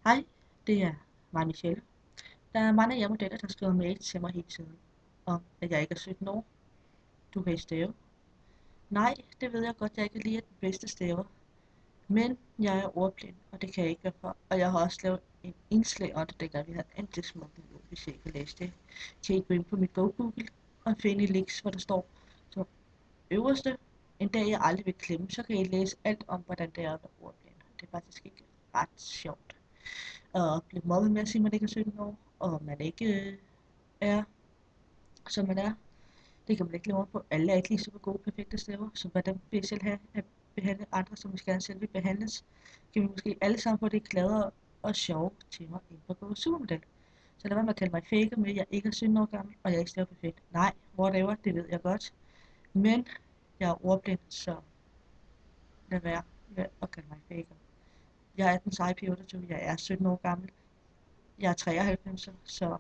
Hej, det er mig, Michelle. Der er mange af jer modeller, der skriver mail til mig hele tiden om, at jeg ikke er 17 år. Du kan ikke stave. Nej, det ved jeg godt, jeg ikke lige er den bedste staver. Men jeg er ordblind, og det kan jeg ikke være for. Og jeg har også lavet en indslag om det, dengang vi havde antismobbing, hvis jeg ikke kan læse det. Kan I gå ind på mit Google og finde et link, hvor der står så øverste. En dag jeg aldrig vil klemme, så kan I læse alt om, hvordan det er at være ordblind. Det er faktisk ikke ret sjovt og blive mobbet med at sige, at man ikke er 17 år, og man ikke er, som man er. Det kan man ikke leve på. Alle er ikke lige super gode, perfekte stemmer, så hvordan vil I selv have at behandle andre, som vi gerne selv vil behandles? Kan vi måske alle sammen få det gladere og sjove timer inden for gå supermodel? Så lad være med at kalde mig fake med, at jeg ikke er 17 år gammel, og jeg ikke staver perfekt. Nej, whatever, det ved jeg godt. Men jeg er ordblind, så lad være med at kalde mig fake. Jeg er den seje pige 28, jeg er 17 år gammel. Jeg er 93, så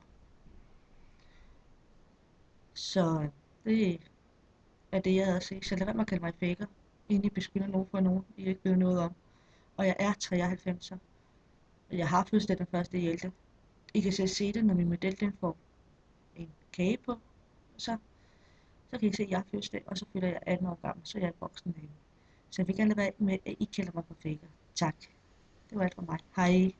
det er det, jeg havde at sige. Så lad være med at kalde mig faker, inden I beskylder nogen for nogen, I ikke ved noget om. Og jeg er 93, og jeg har fødselsdag den første i 11. I kan selv se det, når min model den får en kage på, så kan I se, at jeg har fødselsdag, og så fylder jeg 18 år gammel, så jeg er voksen dame. Så jeg vil gerne lade være med, at I kalder mig for faker. Tak. Det var alt fra mig. Hej.